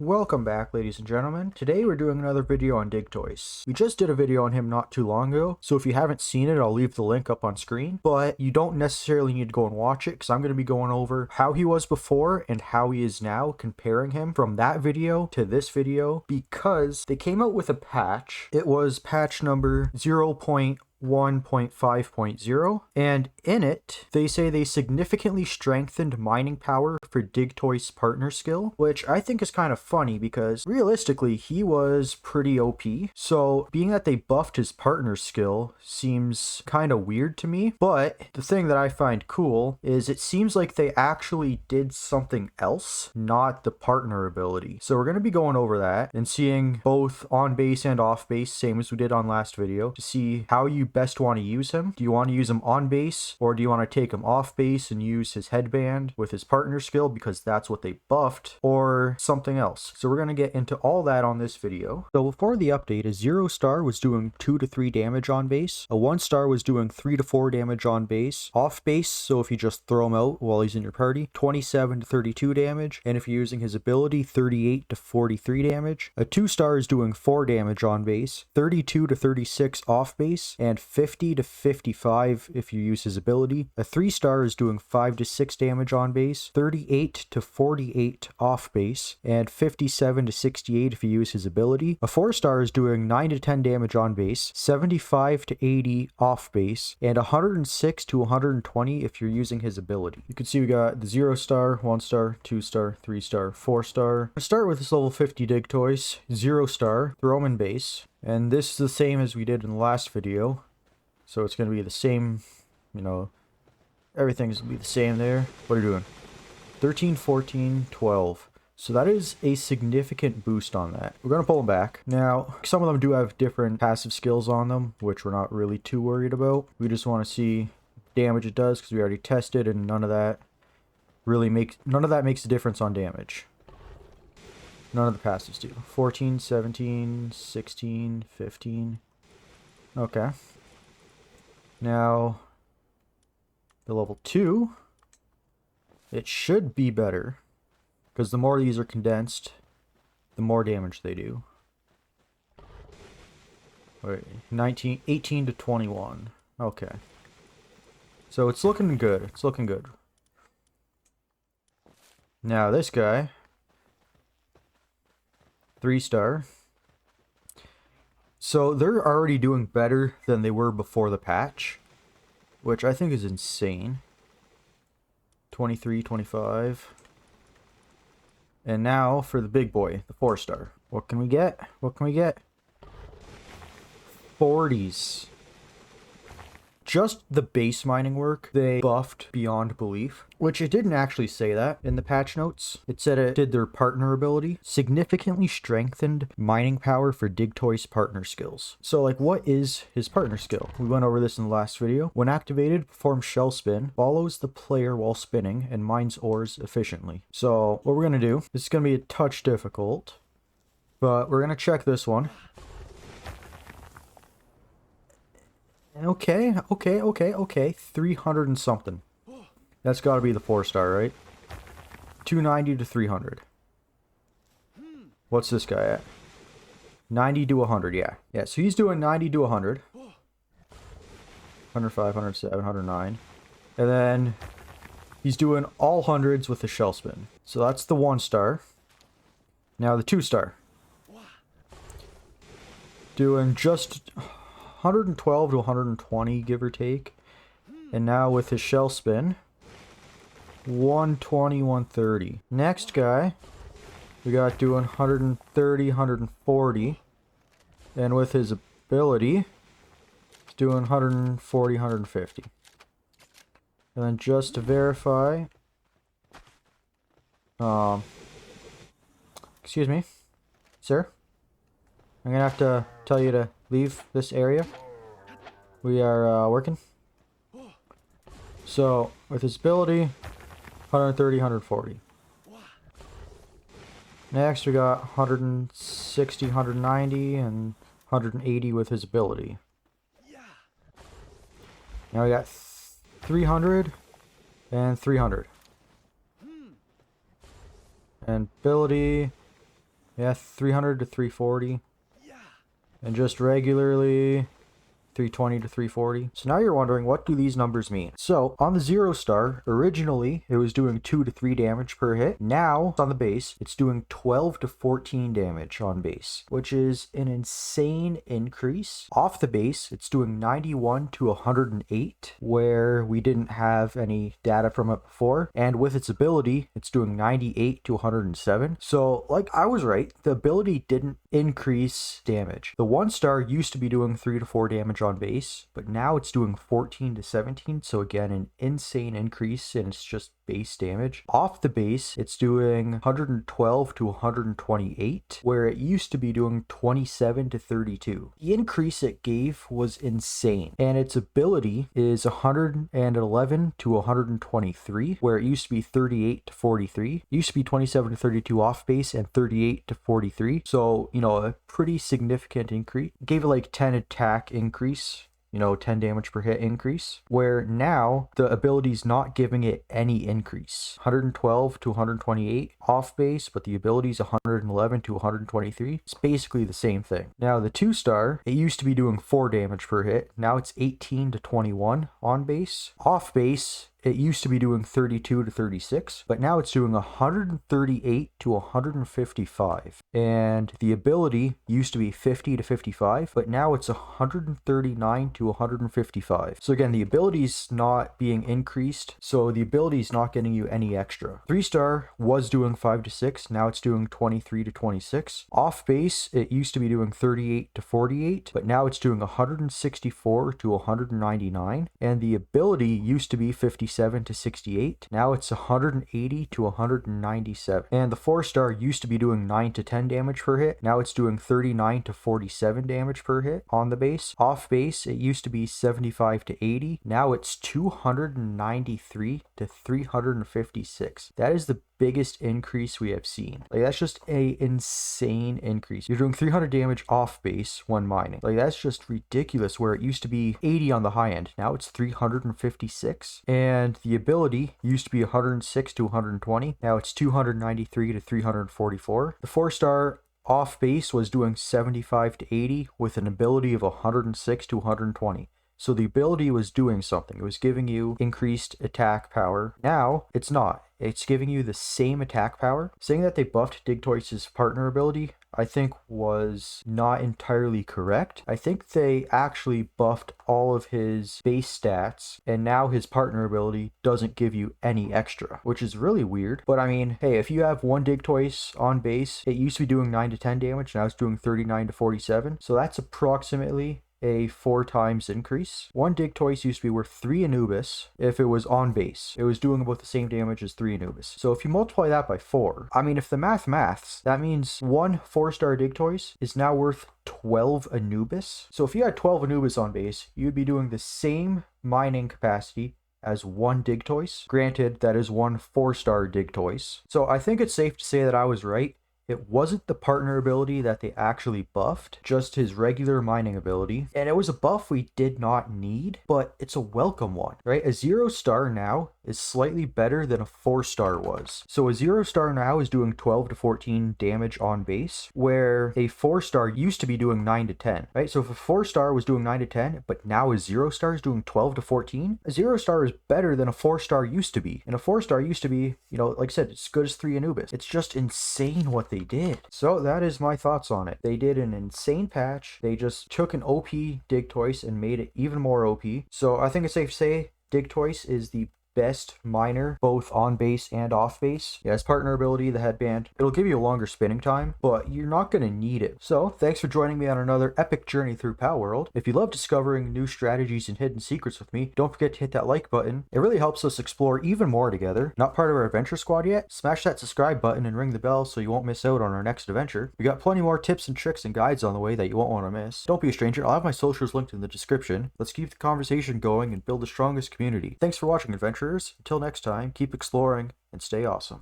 Welcome back, ladies and gentlemen. Today we're doing another video on Digtoise. We just did a video on him not too long ago, so if you haven't seen it, I'll leave the link up on screen. But you don't necessarily need to go and watch it, because I'm going to be going over how he was before and how he is now, comparing him from that video to this video, because they came out with a patch. It was patch number 0.1.5.0, and in it they say they significantly strengthened mining power for Digtoise partner skill, which I think is kind of funny because realistically he was pretty OP. So being that they buffed his partner skill seems kind of weird to me, but the thing that I find cool is it seems like they actually did something else, not the partner ability. So we're going to be going over that and seeing both on base and off base, same as we did on last video, to see how you best want to use him. Do you want to use him on base, or do you want to take him off base and use his headband with his partner skill because that's what they buffed, or something else? So we're going to get into all that on this video. So before the update, a 0-star was doing 2 to 3 damage on base. A 1-star was doing 3 to 4 damage on base. Off base, so if you just throw him out while he's in your party, 27 to 32 damage. And if you're using his ability, 38 to 43 damage. A 2-star is doing 4 damage on base, 32 to 36 off base, and 50 to 55 if you use his ability. A 3-star is doing 5 to 6 damage on base, 38 to 48 off base, and 57 to 68 if you use his ability. A 4-star is doing 9 to 10 damage on base, 75 to 80 off base, and 106 to 120 if you're using his ability. You can see we got the 0-star, 1-star, 2-star, 3-star, 4-star. Let's start with this level 50 Digtoise. 0-star, throw him in base. And this is the same as we did in the last video. So it's going to be the same, everything's going to be the same there. What are you doing? 13, 14, 12. So that is a significant boost on that. We're going to pull them back. Now, some of them do have different passive skills on them, which we're not really too worried about. We just want to see damage it does because we already tested, and none of that makes a difference on damage. None of the passives do. 14, 17, 16, 15. Okay. Now, the level 2, it should be better, because the more these are condensed, the more damage they do. Wait, 18 to 21. Okay. So it's looking good. It's looking good. Now this guy, 3-star. So they're already doing better than they were before the patch, which I think is insane. 23, 25. And now for the big boy, the 4-star. What can we get? What can we get? 40s. Just the base mining work, they buffed beyond belief, which it didn't actually say that in the patch notes. It said it did their partner ability, significantly strengthened mining power for Digtoise partner skills. So like, what is his partner skill? We went over this in the last video. When activated, performs shell spin, follows the player while spinning, and mines ores efficiently. So what we're going to do, this is going to be a touch difficult, but we're going to check this one. Okay. 300 and something. That's got to be the 4-star, right? 290 to 300. What's this guy at? 90 to 100, yeah. Yeah, so he's doing 90 to 100. 105, 107, 109. And then he's doing all hundreds with the shell spin. So that's the 1-star. Now the 2-star. Doing just 112 to 120, give or take. And now with his shell spin, 120, 130. Next guy, we got doing 130, 140. And with his ability, he's doing 140, 150. And then just to verify, excuse me, sir, I'm gonna have to tell you to leave this area. We are working. So with his ability, 130, 140. Next we got 160, 190, and 180 with his ability. Now we got 300 and 300. And ability Yeah, 300 to 340. And just regularly 320 to 340. So now you're wondering, what do these numbers mean? So on the 0 star, originally it was doing 2 to 3 damage per hit. Now on the base, it's doing 12 to 14 damage on base, which is an insane increase. Off the base, it's doing 91 to 108, where we didn't have any data from it before. And with its ability, it's doing 98 to 107. So like I was right, the ability didn't increase damage. The 1 star used to be doing 3 to 4 damage on base, but now it's doing 14 to 17. So again, an insane increase in its just base damage. Off the base, it's doing 112 to 128, where it used to be doing 27 to 32. The increase it gave was insane. And its ability is 111 to 123, where it used to be 38 to 43. It used to be 27 to 32 off base and 38 to 43. So, a pretty significant increase. Gave it like 10 attack increase. 10 damage per hit increase, where now the ability's not giving it any increase. 112 to 128 off base, but the ability's 111 to 123. It's basically the same thing. Now the 2 star, it used to be doing 4 damage per hit. Now it's 18 to 21 on base. Off base, it used to be doing 32 to 36, but now it's doing 138 to 155. And the ability used to be 50 to 55, but now it's 139 to 155. So again, the ability's not being increased, so the ability's not getting you any extra. 3 star was doing 5 to 6, now it's doing 23 to 26. Off base, it used to be doing 38 to 48, but now it's doing 164 to 199. And the ability used to be 57 to 68. Now it's 180 to 197. And the 4 star used to be doing 9 to 10 damage per hit. Now it's doing 39 to 47 damage per hit on the base. Off base, it used to be 75 to 80. Now it's 293 to 356. That is the biggest increase we have seen. Like, that's just a insane increase. You're doing 300 damage off base when mining. Like, that's just ridiculous, where it used to be 80 on the high end. Now it's 356. And the ability used to be 106 to 120. Now it's 293 to 344. The 4 star off base was doing 75 to 80 with an ability of 106 to 120. So the ability was doing something. It was giving you increased attack power. Now it's not. It's giving you the same attack power. Saying that they buffed Digtoise's partner ability, I think, was not entirely correct. I think they actually buffed all of his base stats, and now his partner ability doesn't give you any extra, which is really weird. But I mean, hey, if you have 1 Digtoise on base, it used to be doing 9 to 10 damage, now it's doing 39 to 47. So that's approximately a 4 times increase. 1 Digtoise used to be worth 3 Anubis if it was on base. It was doing about the same damage as 3 Anubis. So if you multiply that by 4, I mean, if the maths, that means 1 4-star Digtoise is now worth 12 Anubis. So if you had 12 Anubis on base, you'd be doing the same mining capacity as 1 Digtoise. Granted, that is 1 4-star Digtoise. So I think it's safe to say that I was right. It wasn't the partner ability that they actually buffed, just his regular mining ability. And it was a buff we did not need, but it's a welcome one, right? A 0 star now is slightly better than a 4 star was. So a 0 star now is doing 12 to 14 damage on base, where a 4 star used to be doing 9 to 10, right? So if a 4 star was doing 9 to 10, but now a 0 star is doing 12 to 14, a 0 star is better than a 4 star used to be. And a 4 star used to be, like I said, it's good as 3 Anubis. It's just insane what they did. So that is my thoughts on it. They did an insane patch. They just took an OP Digtoise and made it even more OP. So I think it's safe to say Digtoise is the best miner, both on base and off base. Yeah, his partner ability, the headband, it'll give you a longer spinning time, but you're not going to need it. So thanks for joining me on another epic journey through Palworld. If you love discovering new strategies and hidden secrets with me, don't forget to hit that like button. It really helps us explore even more together. Not part of our adventure squad yet? Smash that subscribe button and ring the bell so you won't miss out on our next adventure. We got plenty more tips and tricks and guides on the way that you won't want to miss. Don't be a stranger. I'll have my socials linked in the description. Let's keep the conversation going and build the strongest community. Thanks for watching, adventurers. Until next time, keep exploring and stay awesome.